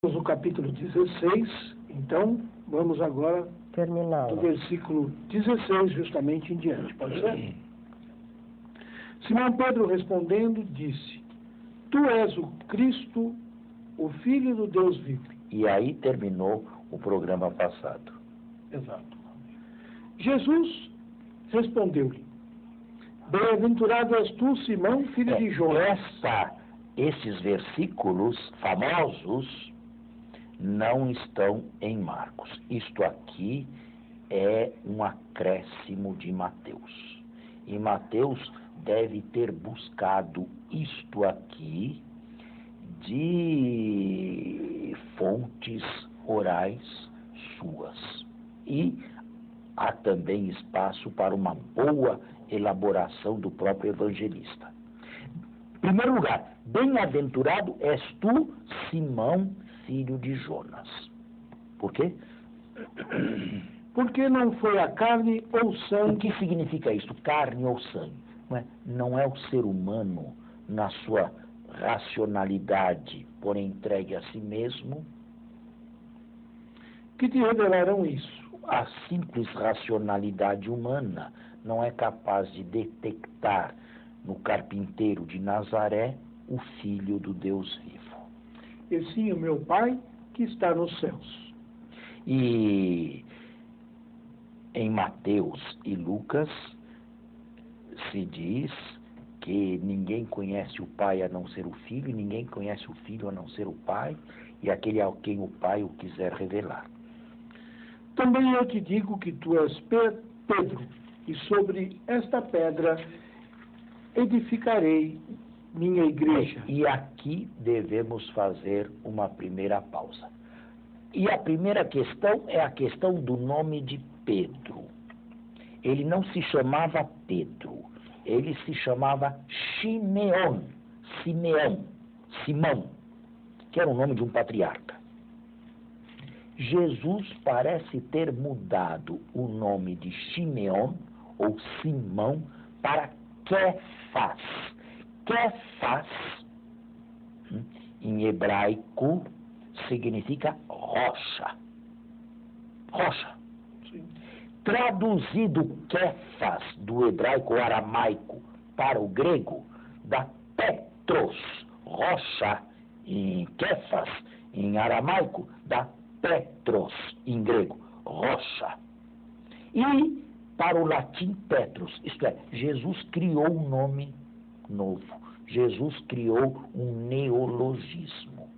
No capítulo 16, então vamos agora terminar do versículo 16 justamente em diante, pode ser? Simão Pedro respondendo disse: Tu és o Cristo, o Filho do Deus vivo. E aí terminou o programa passado. Exato. Jesus respondeu-lhe: Bem-aventurado és tu, Simão, filho de Jonas. Esses versículos famosos não estão em Marcos. Isto aqui é um acréscimo de Mateus. E Mateus deve ter buscado isto aqui de fontes orais suas. E há também espaço para uma boa elaboração do próprio evangelista. Em primeiro lugar, bem-aventurado és tu, Simão, filho de Jonas. Por quê? Porque não foi a carne ou sangue. O que significa isso? Carne ou sangue? Não é o ser humano, na sua racionalidade, porém entregue a si mesmo, que te revelaram isso. A simples racionalidade humana não é capaz de detectar no carpinteiro de Nazaré o Filho do Deus vivo. E sim o meu Pai que está nos céus. E em Mateus e Lucas se diz que ninguém conhece o Pai a não ser o Filho, e ninguém conhece o Filho a não ser o Pai, e aquele a quem o Pai o quiser revelar. Também eu te digo que tu és Pedro, e sobre esta pedra edificarei minha igreja. E aqui devemos fazer uma primeira pausa. E a primeira questão é a questão do nome de Pedro. Ele não se chamava Pedro, ele se chamava Simeão, Simão, que era o nome de um patriarca. Jesus parece ter mudado o nome de Simeão ou Simão para Quefas. Quefas, em hebraico, significa rocha. Rocha. Sim. Traduzido Quefas do hebraico ou aramaico para o grego, dá Petros. Rocha em Quefas, em aramaico, dá Petros em grego, rocha. E para o latim Petrus, isto é, Jesus criou um nome novo. Jesus criou um neologismo.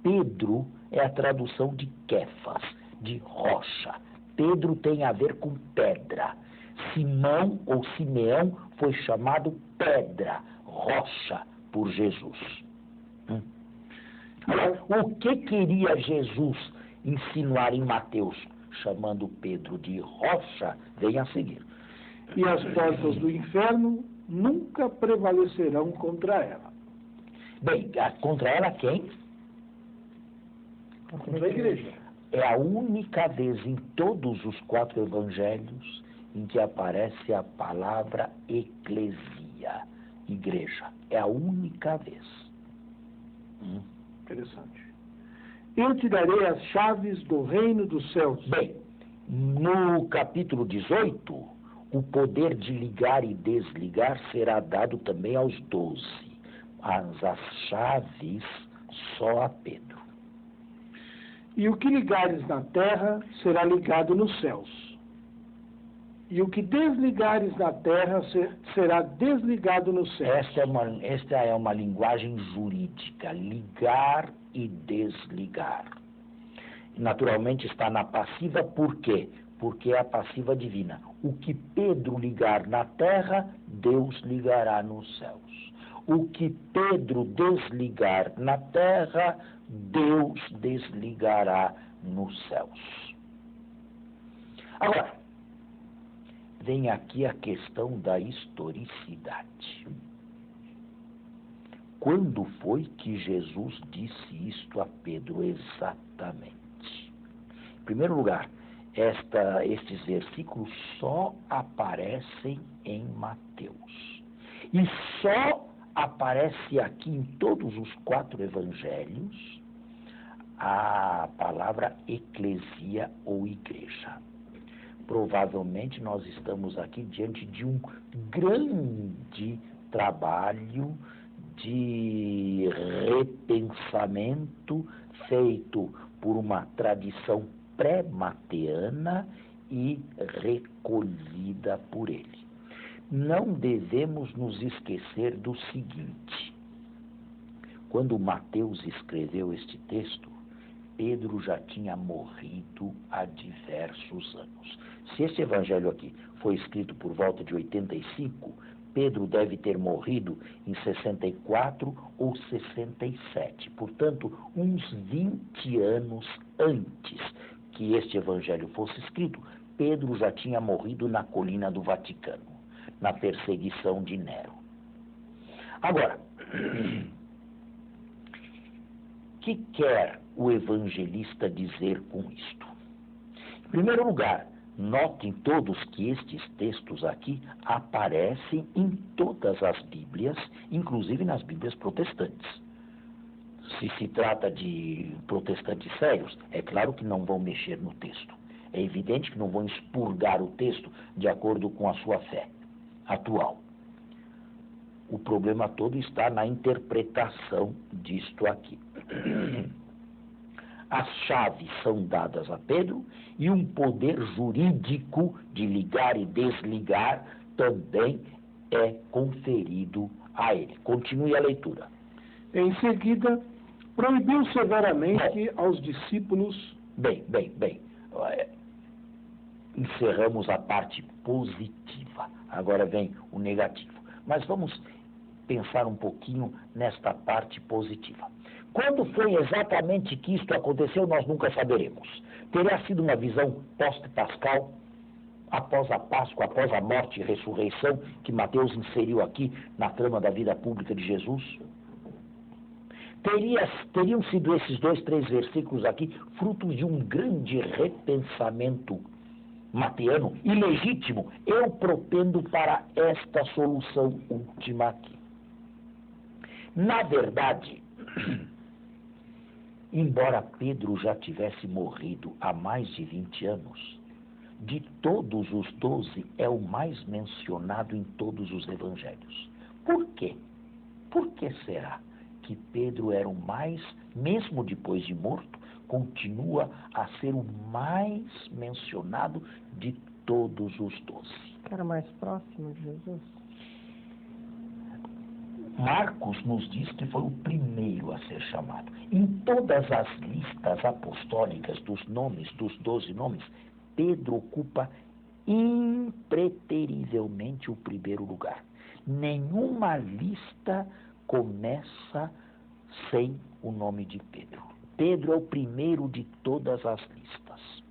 Pedro é a tradução de Quefas, de rocha. Pedro tem a ver com pedra. Simão ou Simeão foi chamado pedra, rocha, por Jesus. Agora, o que queria Jesus insinuar em Mateus, chamando Pedro de rocha, vem a seguir. E as portas do inferno nunca prevalecerão contra ela. Bem, contra ela quem? Contra a igreja. É a única vez em todos os 4 evangelhos em que aparece a palavra eclesia, igreja. É a única vez. Interessante. Eu te darei as chaves do reino dos céus. Bem, no capítulo 18, o poder de ligar e desligar será dado também aos 12. As chaves só a Pedro. E o que ligares na terra será ligado nos céus. E o que desligares na terra será desligado nos céus. Esta é uma linguagem jurídica, ligar e desligar. Naturalmente está na passiva, por quê? Porque é a passiva divina. O que Pedro ligar na terra, Deus ligará nos céus. O que Pedro desligar na terra, Deus desligará nos céus. Agora, vem aqui a questão da historicidade. Quando foi que Jesus disse isto a Pedro exatamente? Em primeiro lugar, estes versículos só aparecem em Mateus. E só aparece aqui em todos os 4 evangelhos a palavra eclesia ou igreja. Provavelmente nós estamos aqui diante de um grande trabalho de repensamento feito por uma tradição pré-mateana e recolhida por ele. Não devemos nos esquecer do seguinte: quando Mateus escreveu este texto, Pedro já tinha morrido há diversos anos. Se este evangelho aqui foi escrito por volta de 85, Pedro deve ter morrido em 64 ou 67. Portanto, uns 20 anos antes que este evangelho fosse escrito, Pedro já tinha morrido na colina do Vaticano, na perseguição de Nero. Agora, o que quer o evangelista dizer com isto? Em primeiro lugar, notem todos que estes textos aqui aparecem em todas as Bíblias, inclusive nas Bíblias protestantes. Se se trata de protestantes sérios, é claro que não vão mexer no texto. É evidente que não vão expurgar o texto de acordo com a sua fé atual. O problema todo está na interpretação disto aqui. As chaves são dadas a Pedro e um poder jurídico de ligar e desligar também é conferido a ele. Continue a leitura. Em seguida, proibiu severamente aos discípulos... Bem. Encerramos a parte positiva. Agora vem o negativo. Mas vamos pensar um pouquinho nesta parte positiva. Quando foi exatamente que isto aconteceu, nós nunca saberemos. Teria sido uma visão pós-pascal, após a Páscoa, após a morte e ressurreição, que Mateus inseriu aqui na trama da vida pública de Jesus? Teriam sido esses 2, 3 versículos aqui frutos de um grande repensamento mateano e legítimo? Eu propendo para esta solução última aqui. Na verdade, embora Pedro já tivesse morrido há mais de 20 anos, de todos os 12 é o mais mencionado em todos os evangelhos. Por quê? Por que será que Pedro era o mais, mesmo depois de morto, continua a ser o mais mencionado de todos os 12? Era mais próximo de Jesus? Marcos nos diz que foi o primeiro a ser chamado. Em todas as listas apostólicas dos nomes, dos 12 nomes, Pedro ocupa impreterivelmente o primeiro lugar. Nenhuma lista começa sem o nome de Pedro. Pedro é o primeiro de todas as listas.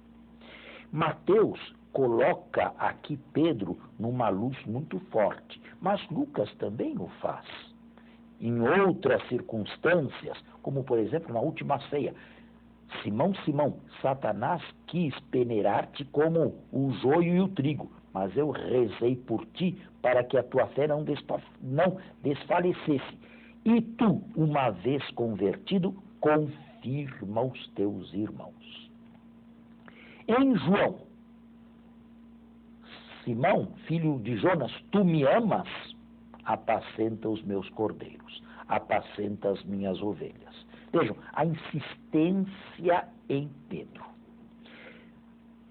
Mateus coloca aqui Pedro numa luz muito forte, mas Lucas também o faz. Em outras circunstâncias, como por exemplo na última ceia, Simão, Simão, Satanás quis peneirar-te como o joio e o trigo, mas eu rezei por ti para que a tua fé não desfalecesse. E tu, uma vez convertido, confirma os teus irmãos. Em João, Simão, filho de Jonas, tu me amas? Apacenta os meus cordeiros, apacenta as minhas ovelhas. Vejam, a insistência em Pedro.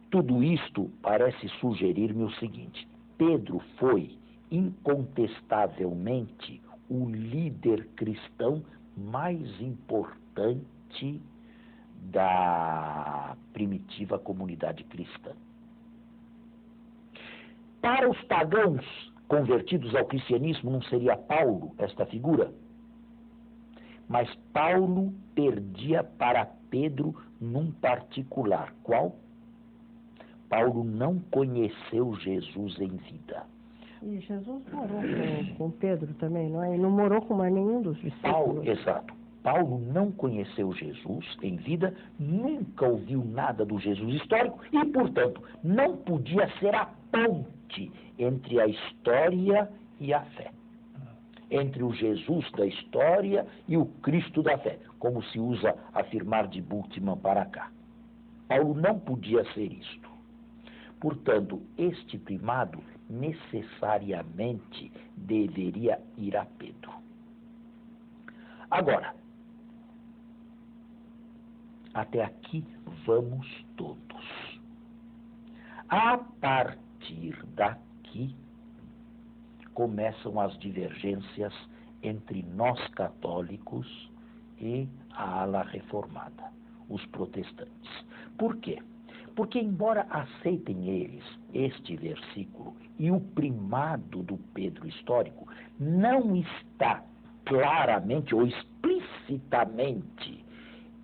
Tudo isto parece sugerir-me o seguinte: Pedro foi incontestavelmente o líder cristão mais importante da primitiva comunidade cristã. Para os pagãos convertidos ao cristianismo, não seria Paulo esta figura? Mas Paulo perdia para Pedro num particular. Qual? Paulo não conheceu Jesus em vida. E Jesus morou com Pedro também, não é? E não morou com mais nenhum dos discípulos. Exato. Paulo não conheceu Jesus em vida, nunca ouviu nada do Jesus histórico e, portanto, não podia ser a ponte entre a história e a fé. entre o Jesus da história e o Cristo da fé, como se usa afirmar de Bultmann para cá. Paulo não podia ser isto. Portanto, este primado necessariamente deveria ir a Pedro. Agora, até aqui vamos todos. A partir daqui começam as divergências entre nós católicos e a ala reformada, os protestantes. Por quê? Porque, embora aceitem eles este versículo e o primado do Pedro histórico, não está claramente ou explicitamente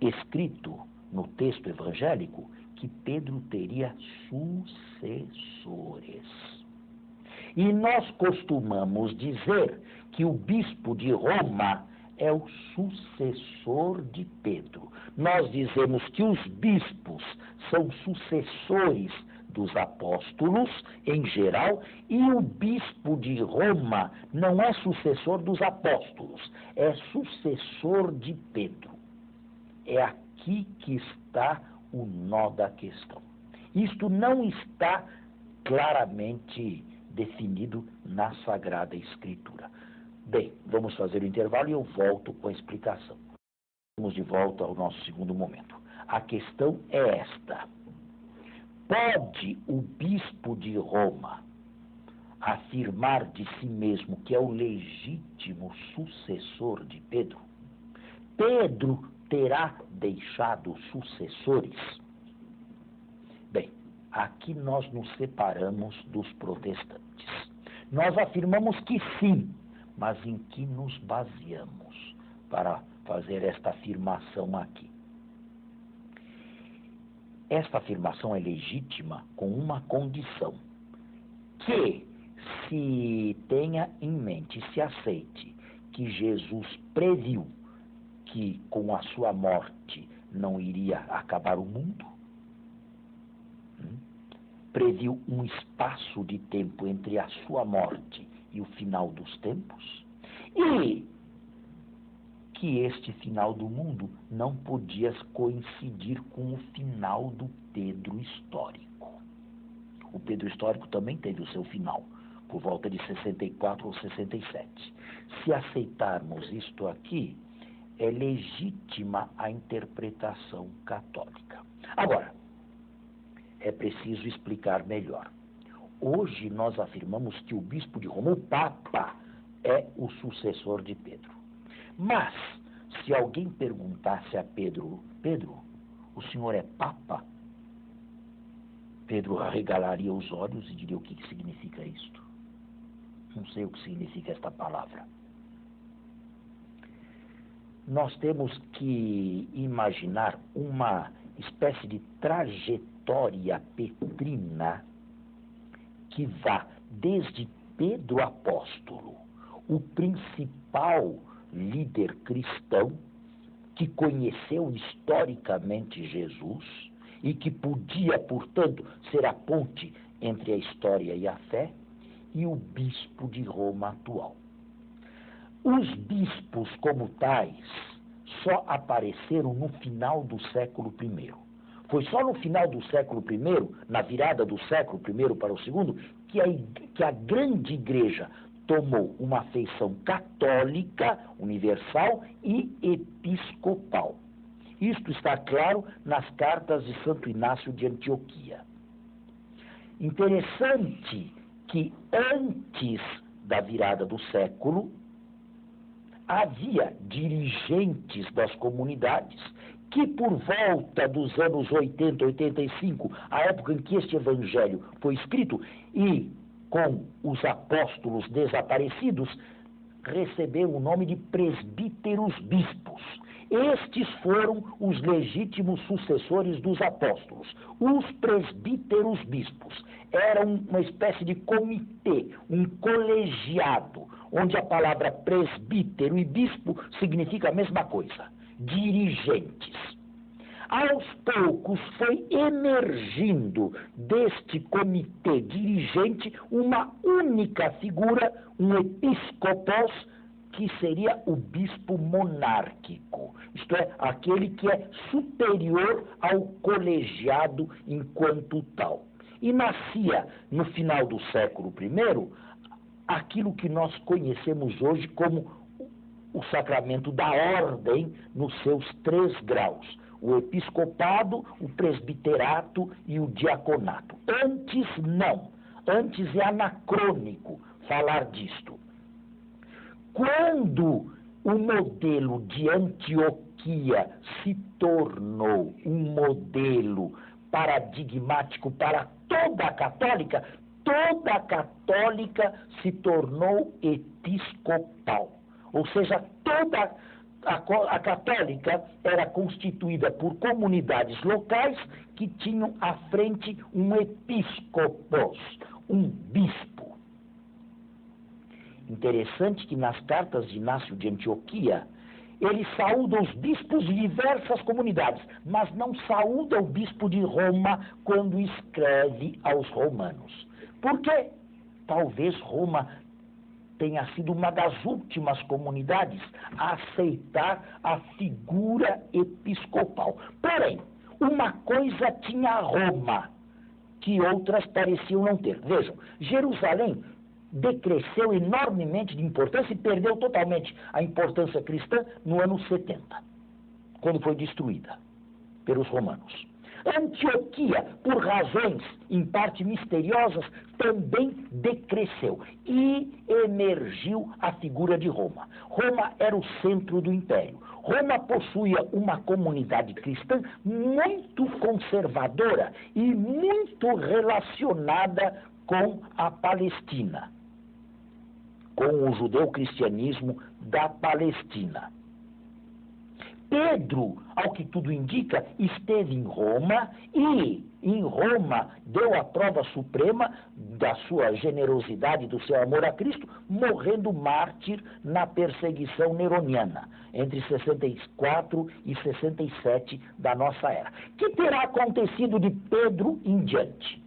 escrito no texto evangélico que Pedro teria sucessores. E nós costumamos dizer que o bispo de Roma é o sucessor de Pedro. Nós dizemos que os bispos são sucessores dos apóstolos, em geral, e o bispo de Roma não é sucessor dos apóstolos, é sucessor de Pedro. É aqui que está o nó da questão. Isto não está claramente definido na Sagrada Escritura. Bem, vamos fazer o intervalo e eu volto com a explicação. Vamos de volta ao nosso segundo momento. A questão é esta. Pode o bispo de Roma afirmar de si mesmo que é o legítimo sucessor de Pedro? Pedro terá deixado sucessores? Bem, aqui nós nos separamos dos protestantes. Nós afirmamos que sim, mas em que nos baseamos para fazer esta afirmação aqui? Esta afirmação é legítima com uma condição, que se tenha em mente, se aceite, que Jesus previu que com a sua morte não iria acabar o mundo, previu um espaço de tempo entre a sua morte e o final dos tempos, e que este final do mundo não podia coincidir com o final do Pedro histórico. O Pedro histórico também teve o seu final, por volta de 64 ou 67. Se aceitarmos isto aqui, é legítima a interpretação católica. Agora, é preciso explicar melhor. Hoje nós afirmamos que o bispo de Roma, o Papa, é o sucessor de Pedro. Mas, se alguém perguntasse a Pedro, Pedro, o senhor é Papa? Pedro arregalaria os olhos e diria: o que significa isto? Não sei o que significa esta palavra. Nós temos que imaginar uma espécie de trajetória petrina que vá desde Pedro apóstolo, o principal líder cristão que conheceu historicamente Jesus e que podia, portanto, ser a ponte entre a história e a fé, e o bispo de Roma atual. Os bispos como tais só apareceram no final do século I. Foi só no final do século I, na virada do século I para o segundo, que a grande igreja tomou uma feição católica, universal e episcopal. Isto está claro nas cartas de Santo Inácio de Antioquia. Interessante que antes da virada do século, havia dirigentes das comunidades que, por volta dos anos 80, 85, a época em que este evangelho foi escrito, e com os apóstolos desaparecidos, receberam o nome de presbíteros bispos. Estes foram os legítimos sucessores dos apóstolos. Os presbíteros bispos eram uma espécie de comitê, um colegiado, onde a palavra presbítero e bispo significa a mesma coisa, dirigentes. Aos poucos foi emergindo deste comitê dirigente uma única figura, um episcopos, que seria o bispo monárquico, isto é, aquele que é superior ao colegiado enquanto tal. E nascia, no final do século I, aquilo que nós conhecemos hoje como o sacramento da ordem nos seus 3 graus: o episcopado, o presbiterato e o diaconato. Antes não, antes é anacrônico falar disto. Quando o modelo de Antioquia se tornou um modelo paradigmático para toda a católica se tornou episcopal. Ou seja, toda a católica era constituída por comunidades locais que tinham à frente um episcopos, um bispo. Interessante que nas cartas de Inácio de Antioquia, ele saúda os bispos de diversas comunidades, mas não saúda o bispo de Roma quando escreve aos romanos. Por quê? Talvez Roma tenha sido uma das últimas comunidades a aceitar a figura episcopal. Porém, uma coisa tinha Roma, que outras pareciam não ter. Vejam, Jerusalém decresceu enormemente de importância e perdeu totalmente a importância cristã no ano 70, quando foi destruída pelos romanos. Antioquia, por razões em parte misteriosas, também decresceu e emergiu a figura de Roma. Roma era o centro do império. Roma possuía uma comunidade cristã muito conservadora e muito relacionada com a Palestina, com o judeu-cristianismo da Palestina. Pedro, ao que tudo indica, esteve em Roma e, em Roma, deu a prova suprema da sua generosidade, do seu amor a Cristo, morrendo mártir na perseguição neroniana, entre 64 e 67 da nossa era. O que terá acontecido de Pedro em diante?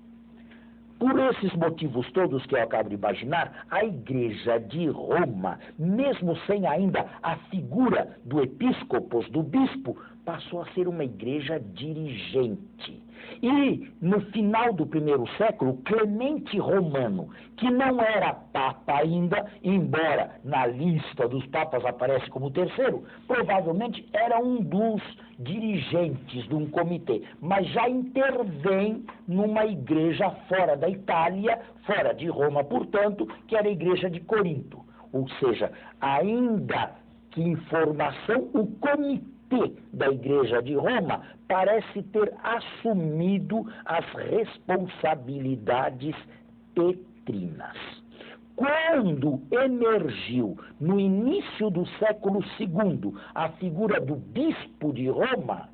Por esses motivos todos que eu acabo de imaginar, a Igreja de Roma, mesmo sem ainda a figura do episcopos, do bispo, passou a ser uma igreja dirigente. E, no final do primeiro século, Clemente Romano, que não era papa ainda, embora na lista dos papas aparece como terceiro, provavelmente era um dos dirigentes de um comitê, mas já intervém numa igreja fora da Itália, fora de Roma, portanto, que era a igreja de Corinto. Ou seja, ainda que em formação, o comitê da Igreja de Roma parece ter assumido as responsabilidades petrinas. Quando emergiu, no início do século II, a figura do bispo de Roma,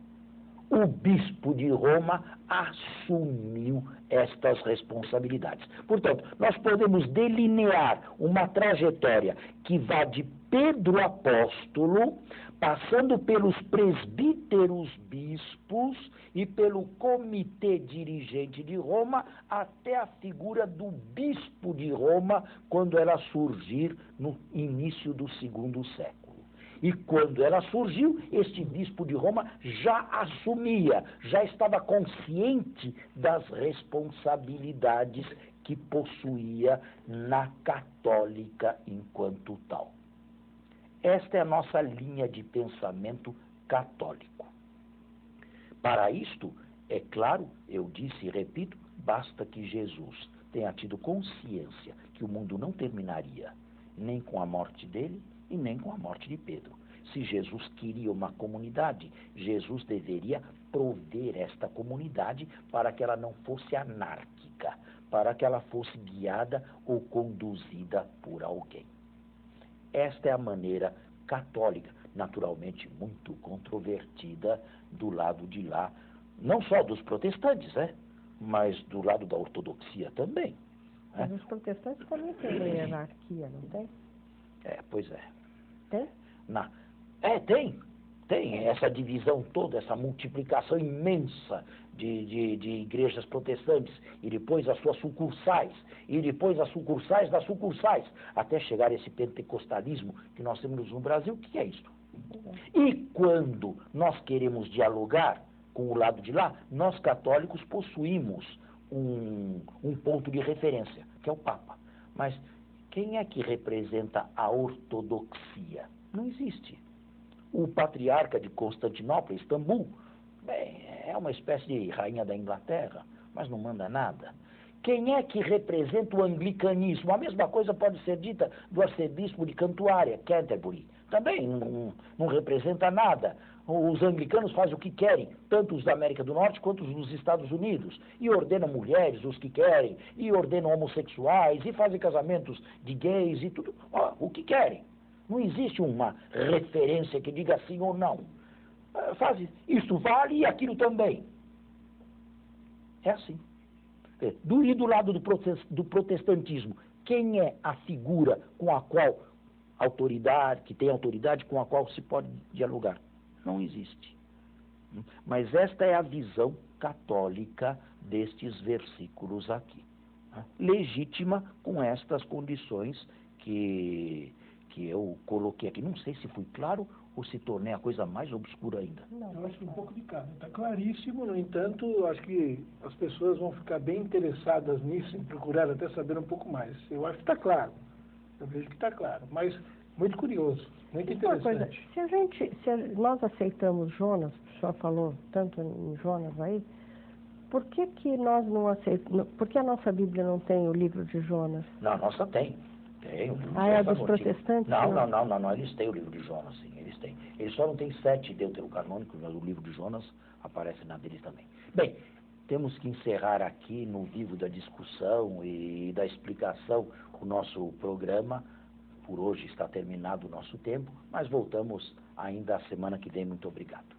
o bispo de Roma assumiu estas responsabilidades. Portanto, nós podemos delinear uma trajetória que vá de Pedro apóstolo, passando pelos presbíteros bispos e pelo comitê dirigente de Roma, até a figura do bispo de Roma, quando ela surgir no início do segundo século. E quando ela surgiu, este bispo de Roma já assumia, já estava consciente das responsabilidades que possuía na católica enquanto tal. Esta é a nossa linha de pensamento católico. Para isto, é claro, eu disse e repito, basta que Jesus tenha tido consciência que o mundo não terminaria nem com a morte dele e nem com a morte de Pedro. Se Jesus queria uma comunidade, Jesus deveria prover esta comunidade para que ela não fosse anárquica, para que ela fosse guiada ou conduzida por alguém. Esta é a maneira católica, naturalmente muito controvertida do lado de lá, não só dos protestantes, mas do lado da ortodoxia também. Mas os protestantes também têm hierarquia, não tem? Pois é. Tem? Tem. tem essa divisão toda, essa multiplicação imensa de igrejas protestantes, e depois as suas sucursais, e depois as sucursais das sucursais, até chegar a esse pentecostalismo que nós temos no Brasil. O que é isso? E quando nós queremos dialogar com o lado de lá, nós católicos possuímos um ponto de referência, que é o Papa. Mas quem é que representa a ortodoxia? Não existe. O patriarca de Constantinopla, Istambul, bem, é uma espécie de rainha da Inglaterra, mas não manda nada. Quem é que representa o anglicanismo? A mesma coisa pode ser dita do arcebispo de Cantuária, Canterbury. Também não representa nada. Os anglicanos fazem o que querem, tanto os da América do Norte quanto os dos Estados Unidos, e ordenam mulheres, os que querem, e ordenam homossexuais, e fazem casamentos de gays e tudo, o que querem. Não existe uma referência que diga sim ou não. Isso vale e aquilo também. É assim. E do lado do protestantismo, quem é a figura com a qual que tem autoridade com a qual se pode dialogar? Não existe. Mas esta é a visão católica destes versículos aqui. Legítima com estas condições que eu coloquei aqui. Não sei se fui claro ou se tornei a coisa mais obscura ainda. Não, eu acho que um pouco de cada. Está claríssimo, no entanto, eu acho que as pessoas vão ficar bem interessadas nisso, em procurar até saber um pouco mais. Eu acho que está claro. Eu vejo que está claro, mas muito curioso, muito interessante. Uma coisa, se nós aceitamos Jonas, o senhor falou tanto em Jonas aí, por que nós não aceitamos, por que a nossa Bíblia não tem o livro de Jonas? Não, a nossa tem. Tem. É dos protestantes? Não, eles têm o livro de Jonas, sim, eles têm. Eles só não têm 7 deuterocanônicos, mas o livro de Jonas aparece na deles também. Bem, temos que encerrar aqui no vivo da discussão e da explicação o nosso programa. Por hoje está terminado o nosso tempo, mas voltamos ainda a semana que vem. Muito obrigado.